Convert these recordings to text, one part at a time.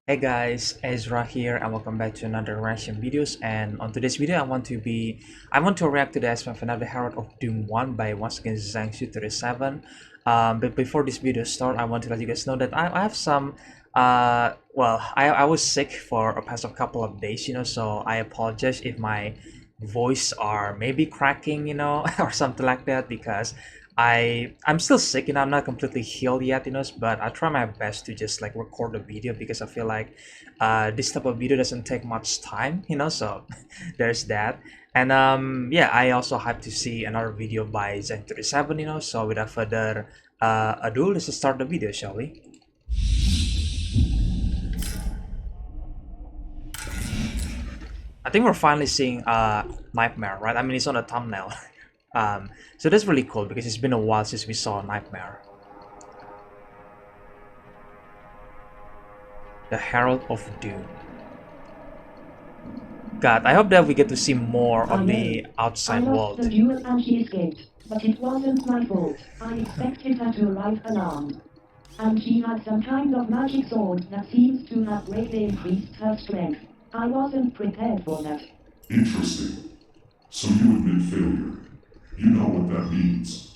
Hey guys, Ezra here and welcome back to another reaction videos. And on today's video I want to react to the SFM FNAF The Herald of Doom 1 by once again Zajcu37. But before this video start, I want to let you guys know that I have some I was sick for a past of couple of days, so I apologize if my voice are maybe cracking, or something like that, because I'm still sick, I'm not completely healed yet, but I try my best to just like record a video because I feel like this type of video doesn't take much time, so there's that. And yeah, I also hope to see another video by Zajcu37, so without further ado, let's just start the video, shall we? I think we're finally seeing Nightmare, right? I mean, it's on the thumbnail. So that's really cool because it's been a while since we saw Nightmare. The Herald of Doom. God, I hope that we get to see more of the outside world. I lost the duel and she escaped, but it wasn't my fault. I expected her to arrive unarmed. And she had some kind of magic sword that seems to have greatly increased her strength. I wasn't prepared for that. Interesting. So you admit failure. You know what that means?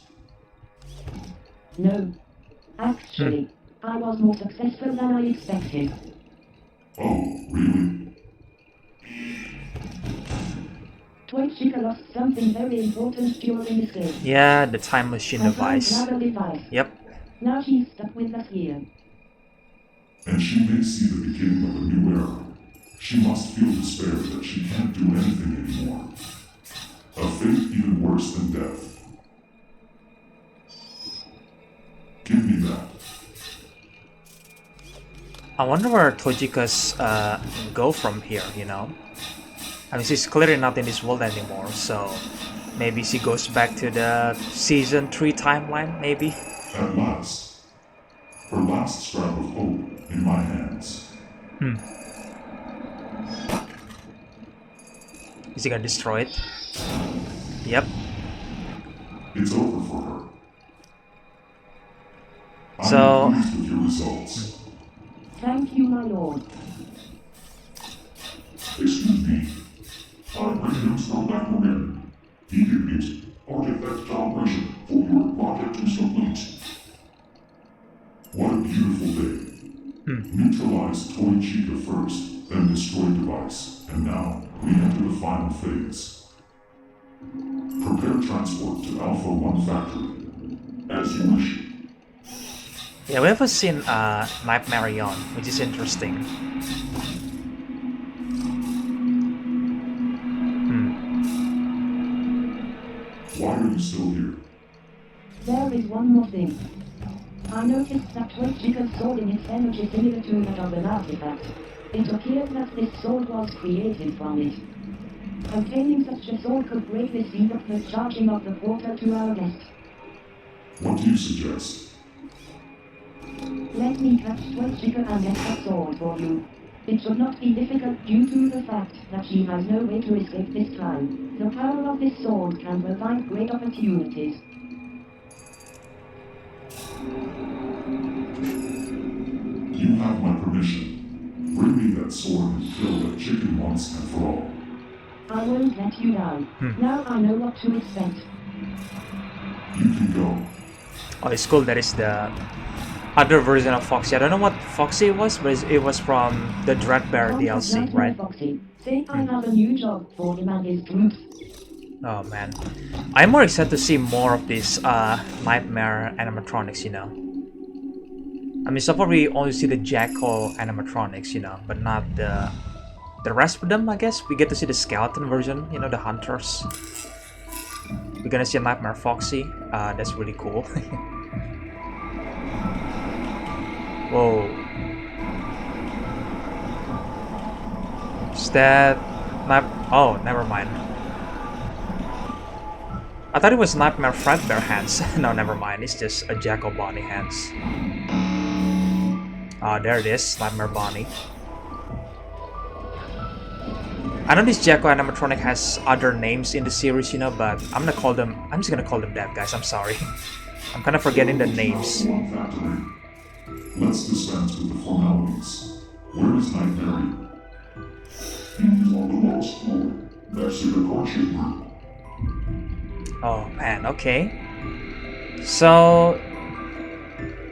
No. Actually, I was more successful than I expected. Oh, really? Toy Chica lost something very important during this game. Yeah, the time machine device. Device. Yep. Now she's stuck with us here. And she may see the beginning of a new era. She must feel despair that she can't do anything anymore. A fate even worse than death. Give me that. I wonder where Tojika's go from here, I mean, she's clearly not in this world anymore, so maybe she goes back to the season 3 timeline, maybe? At last. Her last scrap of hope in my hands. Is he gonna destroy it? Yep. It's over for her. So I'm pleased with your results. Thank you, my lord. Excuse me. I'm ready to go back again. He did it. Artifact calibration for your project is complete. What a beautiful day. Neutralize Toy Chica first, then destroy device, and now we enter the final phase. Prepare transport to Alpha 1 factory. As you wish. yeah, we haven't seen Nightmare on, which is interesting. Why are you still here? There is one more thing. I noticed that Toy Chica's sword in its energy similar to that of an artifact. It appears that this sword was created from it. Obtaining such a sword could greatly speed up the charging of the portal to our guest. What do you suggest? Let me catch Toy Chica and get that sword for you. It should not be difficult due to the fact that she has no way to escape this time. The power of this sword can provide great opportunities. You have my permission. Bring me that sword and kill that chicken once and for all. I won't let you down. Now I know what to expect. You can go. Oh, it's cool that it's the other version of Foxy. I don't know what Foxy was, but it was from the Dreadbear DLC, right? Foxy. Say I have a new job for him and his troops. Oh man, I'm more excited to see more of these Nightmare animatronics, I mean, so far we only see the Jackal animatronics, but not the rest of them, I guess. We get to see the skeleton version, the hunters. We're gonna see a Nightmare Foxy. That's really cool. Whoa. Is that... Oh, never mind. I thought it was Nightmare Fredbear hands. No, never mind. It's just a Jackal Bonnie hands. There it is. Nightmare Bonnie. I know this Jackal animatronic has other names in the series, but I'm just gonna call them that, guys. I'm sorry. I'm kind of forgetting the names. Let's dispense with the formalities. Where is That's in the car chamber. Oh man, okay. So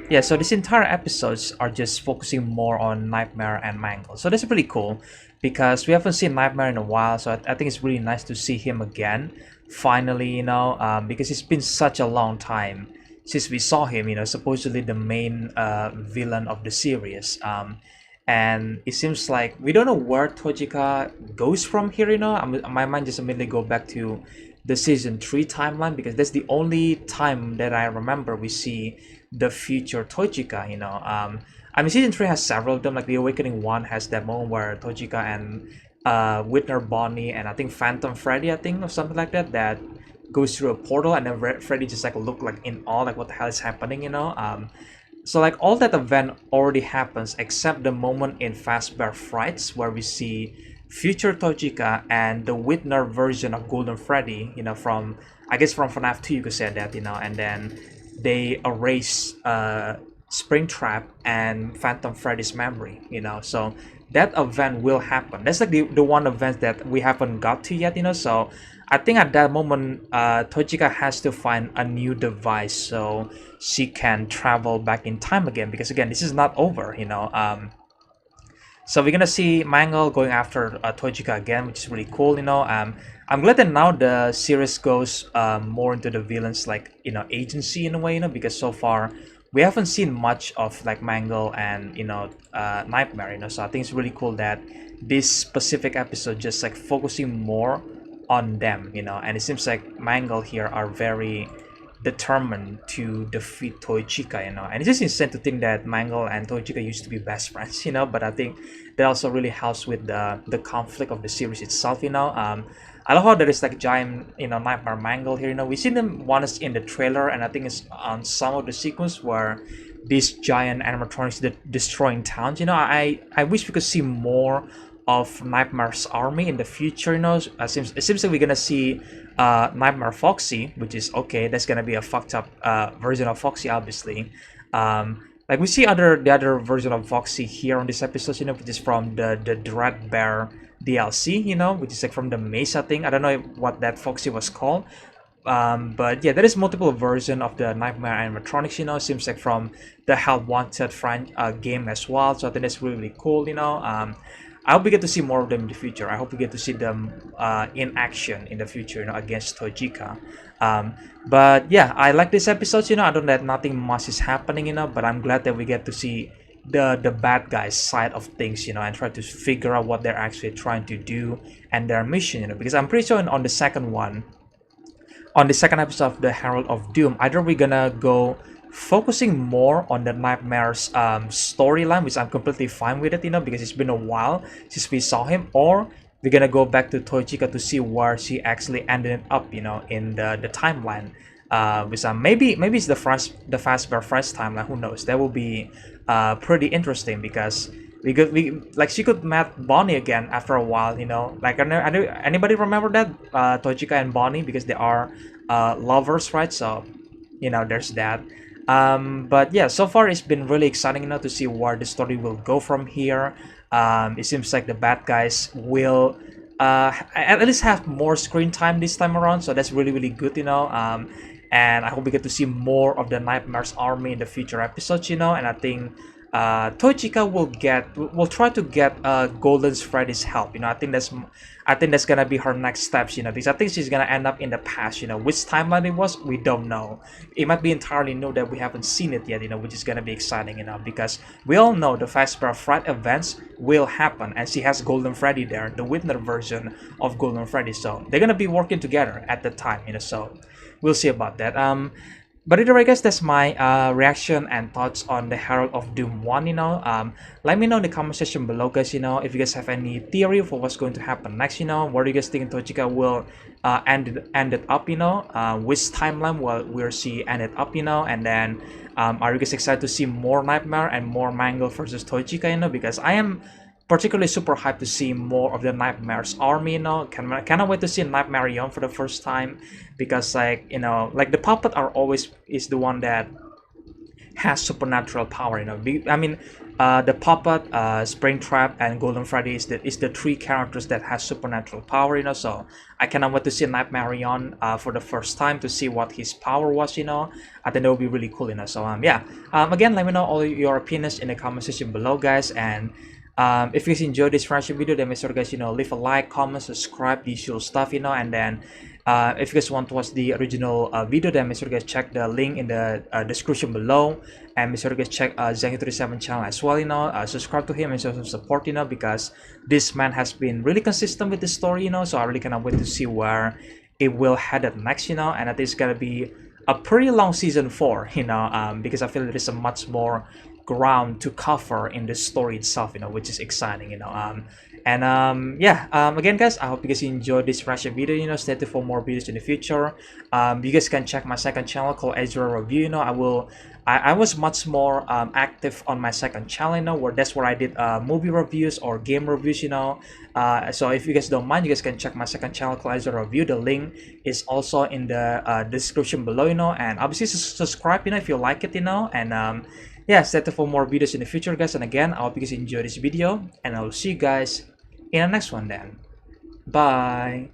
yeah, so this entire episodes are just focusing more on Nightmare and Mangle. So that's really cool because we haven't seen Nightmare in a while. So I think it's really nice to see him again, finally, because it's been such a long time since we saw him. Supposedly the main villain of the series. And it seems like we don't know where Tojika goes from here. My mind just immediately go back to the season 3 timeline because that's the only time that I remember we see the future Tojika. I mean, season 3 has several of them. Like the Awakening 1 has that moment where Tojika and Whitner Bonnie and I think Phantom Freddy, I think, or something like that, that goes through a portal, and then Freddy just like look like in awe, like what the hell is happening. So like all that event already happens except the moment in Fazbear Frights where we see future Tojika and the Whitner version of Golden Freddy, from I guess from FNAF 2 you could say that, and then they erase Springtrap and Phantom Freddy's memory, so that event will happen. That's like the one event that we haven't got to yet, so I think at that moment Tojika has to find a new device so she can travel back in time again, because again this is not over. So we're gonna see Mangle going after Tojika again, which is really cool. I'm glad that now the series goes more into the villains, like agency in a way. Because so far we haven't seen much of like Mangle and Nightmare. So I think it's really cool that this specific episode just like focusing more on them. And it seems like Mangle here are very determined to defeat Toichika, and it's just insane to think that Mangle and Toichika used to be best friends, but I think that also really helps with the conflict of the series itself. I love how there is like giant Nightmare Mangle here. We see them once in the trailer, and I think it's on some of the sequence where these giant animatronics destroying towns. I wish we could see more of Nightmare's army in the future. It seems like we're gonna see Nightmare Foxy, which is okay. That's gonna be a fucked up version of Foxy, obviously. Like we see the other version of Foxy here on this episode, which is from the Dread Bear DLC, which is like from the Mesa thing. I don't know what that Foxy was called. But yeah, there is multiple version of the Nightmare animatronics. Seems like from the Hell Wanted game as well. So I think that's really, really cool. I hope we get to see more of them in the future. I hope we get to see them in action in the future, against Tojika. But yeah, I like this episode. I don't know that nothing much is happening, but I'm glad that we get to see the bad guys side of things, and try to figure out what they're actually trying to do and their mission, because I'm pretty sure on the second episode of the Herald of Doom, either we're gonna go focusing more on the Nightmare's storyline, which I'm completely fine with it, because it's been a while since we saw him, or we're gonna go back to Tojika to see where she actually ended up, in the timeline. Which maybe it's the Fazbear Frights timeline. Who knows? That will be pretty interesting because she could meet Bonnie again after a while. Like anybody remember that Tojika and Bonnie, because they are lovers, right? So there's that. But yeah, so far it's been really exciting to see where the story will go from here. It seems like the bad guys will at least have more screen time this time around, so that's really, really good. And I hope we get to see more of the Nightmare's army in the future episodes. And I think Tojika will try to get Golden Freddy's help. I think that's gonna be her next steps. Because I think she's gonna end up in the past. Which timeline it was, we don't know. It might be entirely new that we haven't seen it yet. Which is gonna be exciting. Because we all know the Fazbear Fright events will happen, and she has Golden Freddy there, the Whitner version of Golden Freddy. So they're gonna be working together at the time. So we'll see about that. But either way, guys, that's my reaction and thoughts on the Herald of Doom 1. Let me know in the comment section below, guys. If you guys have any theory for what's going to happen next. Where do you guys think Tojika will end it up? Which timeline will she end it up? And then are you guys excited to see more Nightmare and more Mangle versus Tojika? Because I am particularly super hyped to see more of the Nightmare's army. Cannot wait to see Nightmare Young for the first time, because like the puppet is the one that has supernatural power. I mean, The Puppet, Springtrap, and Golden Freddy is the three characters that has supernatural power, you know. So I cannot wait to see Nightmare on for the first time to see what his power was, you know. I think that would be really cool, you know. So yeah. Again, let me know all your opinions in the comment section below, guys. And if you guys enjoyed this reaction video, then make sure, guys, you know, leave a like, comment, subscribe, the usual stuff, you know. And then if you guys want to watch the original video, then make sure you guys check the link in the description below, and make sure you guys check Zajcu37 channel as well, you know. Subscribe to him and show some support, you know, because this man has been really consistent with the story, you know. So I really cannot wait to see where it will head up next, you know. And I think it's gonna be a pretty long season 4, you know, because I feel there is a much more ground to cover in the story itself, you know, which is exciting, you know. Yeah, again, guys, I hope you guys enjoyed this reaction video, you know. Stay tuned for more videos in the future. You guys can check my second channel called Ezra Review, you know. I was much more active on my second channel, you know, that's where I did movie reviews or game reviews, you know. So if you guys don't mind, you guys can check my second channel called Ezra Review. The link is also in the description below, you know. And obviously subscribe, you know, if you like it, you know. And yeah, stay tuned for more videos in the future, guys. And again, I hope you guys enjoyed this video, and I will see you guys in the next one then. Bye.